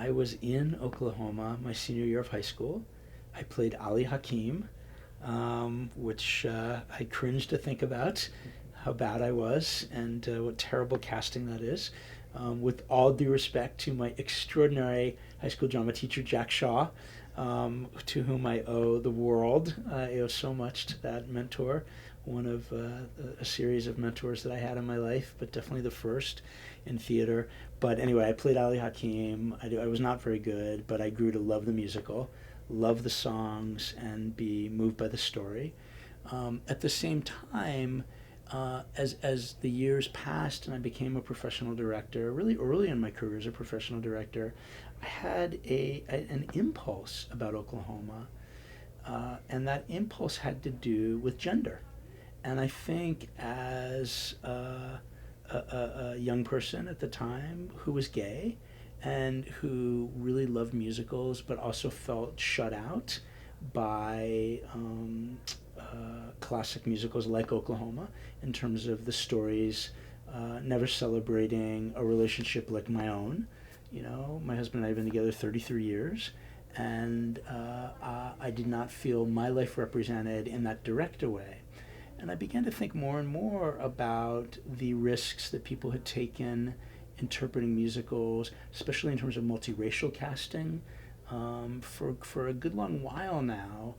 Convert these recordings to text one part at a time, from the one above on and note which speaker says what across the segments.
Speaker 1: I was in Oklahoma my senior year of high school. I played Ali Hakim, which I cringe to think about how bad I was and what terrible casting that is. With all due respect to my extraordinary high school drama teacher, Jack Shaw, to whom I owe the world. I owe so much to that mentor, one of a series of mentors that I had in my life, but definitely the first in theater. But anyway, I played Ali Hakim. I was not very good, but I grew to love the musical, love the songs, and be moved by the story. At the same time, as the years passed and I became a professional director, really early in my career as a professional director, I had an impulse about Oklahoma, and that impulse had to do with gender. And I think as a young person at the time who was gay and who really loved musicals but also felt shut out by classic musicals like Oklahoma in terms of the stories never celebrating a relationship like my own. You know, my husband and I have been together 33 years, and I did not feel my life represented in that direct way. And I began to think more and more about the risks that people had taken interpreting musicals, especially in terms of multiracial casting. For a good long while now,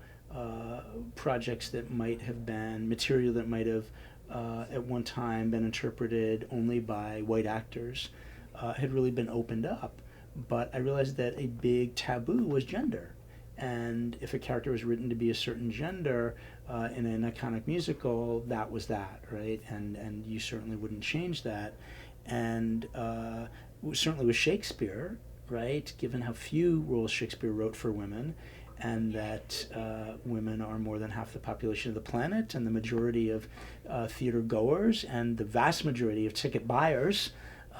Speaker 1: projects that might have been material that might have at one time been interpreted only by white actors had really been opened up. But I realized that a big taboo was gender. And if a character was written to be a certain gender in an iconic musical, that was that, right? And you certainly wouldn't change that. And certainly with Shakespeare, right? Given how few roles Shakespeare wrote for women, and that women are more than half the population of the planet, and the majority of theater goers, and the vast majority of ticket buyers.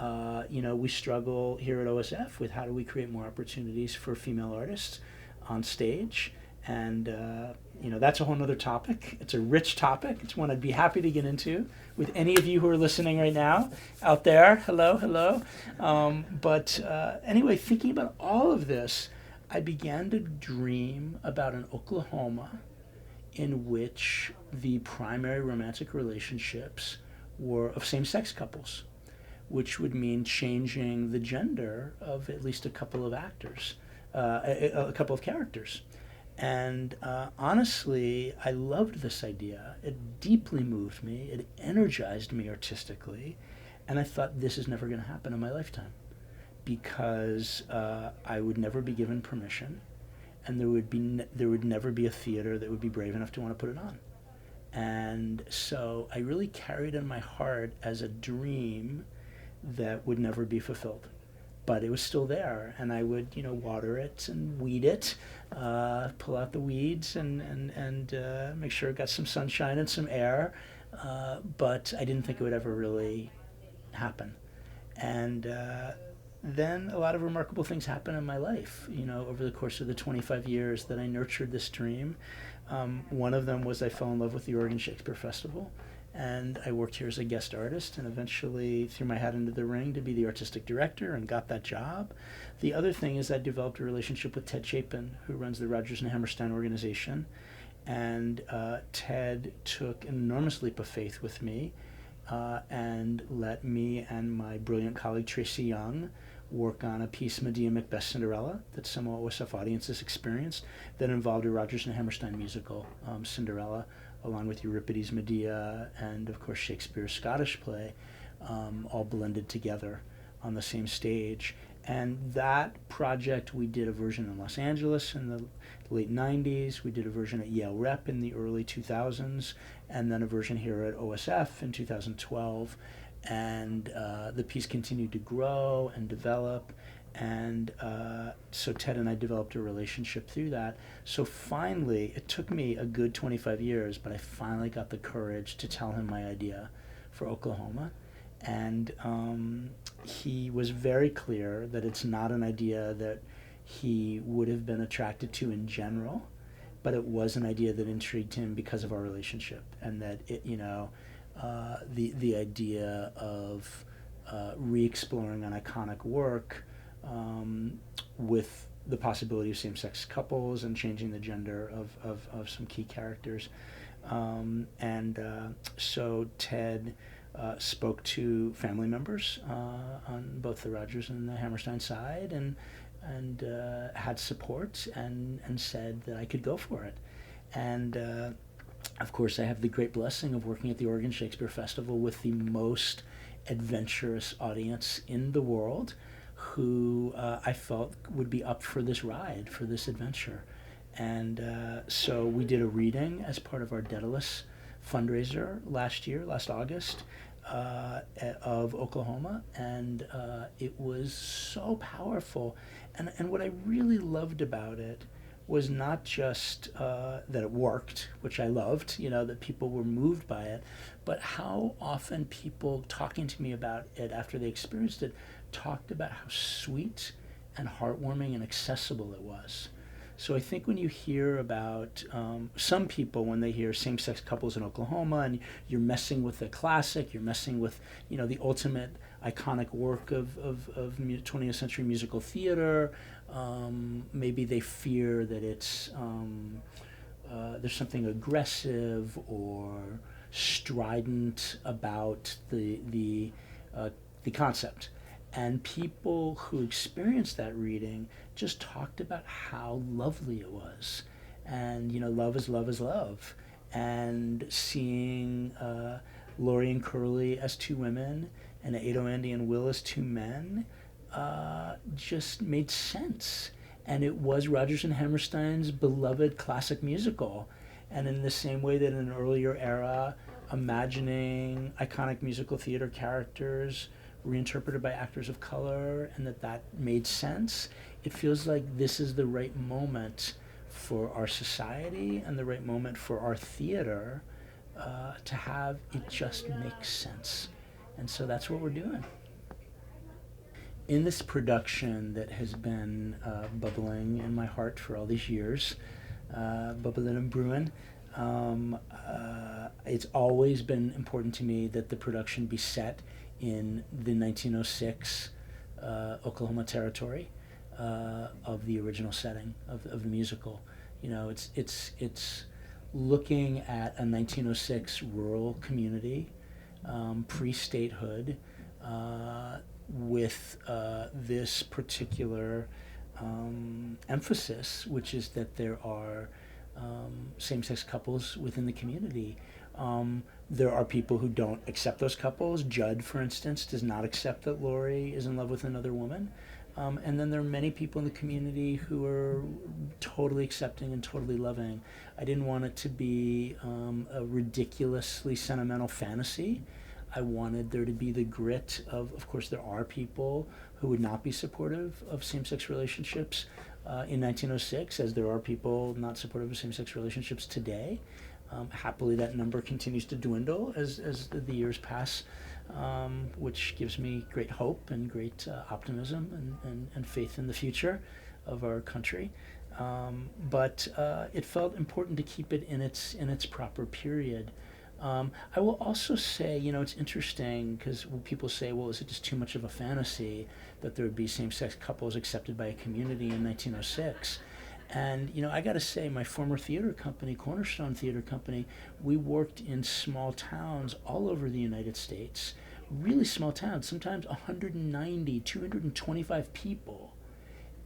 Speaker 1: We struggle here at OSF with how do we create more opportunities for female artists on stage, and that's a whole other topic. It's a rich topic. It's one I'd be happy to get into with any of you who are listening right now out there. Hello, hello. But anyway, thinking about all of this, I began to dream about an Oklahoma in which the primary romantic relationships were of same-sex couples, which would mean changing the gender of at least a couple of actors, a couple of characters. And honestly, I loved this idea. It deeply moved me. It energized me artistically. And I thought, this is never going to happen in my lifetime because I would never be given permission, and there would never be a theater that would be brave enough to want to put it on. And so I really carried in my heart as a dream that would never be fulfilled. But it was still there, and I would, water it and weed it, pull out the weeds and make sure it got some sunshine and some air. But I didn't think it would ever really happen. And then a lot of remarkable things happened in my life, over the course of the 25 years that I nurtured this dream. One of them was I fell in love with the Oregon Shakespeare Festival. And I worked here as a guest artist and eventually threw my hat into the ring to be the artistic director and got that job. The other thing is I developed a relationship with Ted Chapin, who runs the Rodgers and Hammerstein organization. And Ted took an enormous leap of faith with me and let me and my brilliant colleague Tracy Young work on a piece, Medea Macbeth Cinderella, that some OSF audiences experienced, that involved a Rodgers and Hammerstein musical, Cinderella, along with Euripides' Medea and, of course, Shakespeare's Scottish play, all blended together on the same stage. And that project, we did a version in Los Angeles in the late 90s. We did a version at Yale Rep in the early 2000s, and then a version here at OSF in 2012. And the piece continued to grow and develop. And so Ted and I developed a relationship through that. So finally, it took me a good 25 years, but I finally got the courage to tell him my idea for Oklahoma. And he was very clear that it's not an idea that he would have been attracted to in general, but it was an idea that intrigued him because of our relationship, and that it, the idea of re-exploring an iconic work um, with the possibility of same-sex couples and changing the gender of some key characters. So Ted spoke to family members on both the Rogers and the Hammerstein side, and had support, and said that I could go for it. And of course, I have the great blessing of working at the Oregon Shakespeare Festival with the most adventurous audience in the world, who I felt would be up for this ride, for this adventure. And so we did a reading as part of our Daedalus fundraiser last August, of Oklahoma, and it was so powerful. And what I really loved about it was not just that it worked, which I loved, that people were moved by it, but how often people talking to me about it after they experienced it talked about how sweet and heartwarming and accessible it was. So I think when you hear about some people, when they hear same-sex couples in Oklahoma, and you're messing with the classic, you're messing with the ultimate iconic work of 20th century musical theater, maybe they fear that it's there's something aggressive or strident about the concept. And people who experienced that reading just talked about how lovely it was. And, love is love is love. And seeing Lori and Curly as two women and Ado, Andy, and Will as two men just made sense. And it was Rodgers and Hammerstein's beloved classic musical. And in the same way that in an earlier era, imagining iconic musical theater characters reinterpreted by actors of color, and that made sense, it feels like this is the right moment for our society and the right moment for our theater to have it just make sense. And so that's what we're doing. In this production that has been bubbling in my heart for all these years, bubbling and brewing, it's always been important to me that the production be set in the 1906 Oklahoma territory of the original setting of the musical. It's looking at a 1906 rural community, pre-statehood, with this particular emphasis, which is that there are same-sex couples within the community. There are people who don't accept those couples. Judd, for instance, does not accept that Lori is in love with another woman. And then there are many people in the community who are totally accepting and totally loving. I didn't want it to be a ridiculously sentimental fantasy. I wanted there to be the grit of course, there are people who would not be supportive of same-sex relationships in 1906, as there are people not supportive of same-sex relationships today. Happily, that number continues to dwindle as the years pass, which gives me great hope and great optimism and faith in the future of our country. But it felt important to keep it in its proper period. I will also say, it's interesting because people say, well, is it just too much of a fantasy that there would be same-sex couples accepted by a community in 1906? And, I got to say, my former theater company, Cornerstone Theater Company, we worked in small towns all over the United States, really small towns, sometimes 190, 225 people.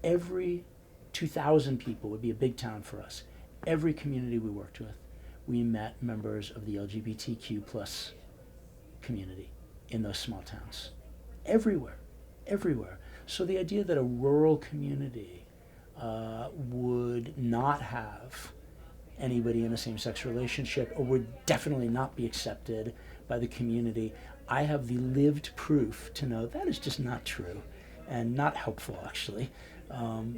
Speaker 1: Every 2,000 people would be a big town for us. Every community we worked with, we met members of the LGBTQ plus community in those small towns. Everywhere. So the idea that a rural community would not have anybody in a same-sex relationship, or would definitely not be accepted by the community, I have the lived proof to know that is just not true, and not helpful, actually.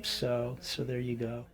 Speaker 1: So there you go.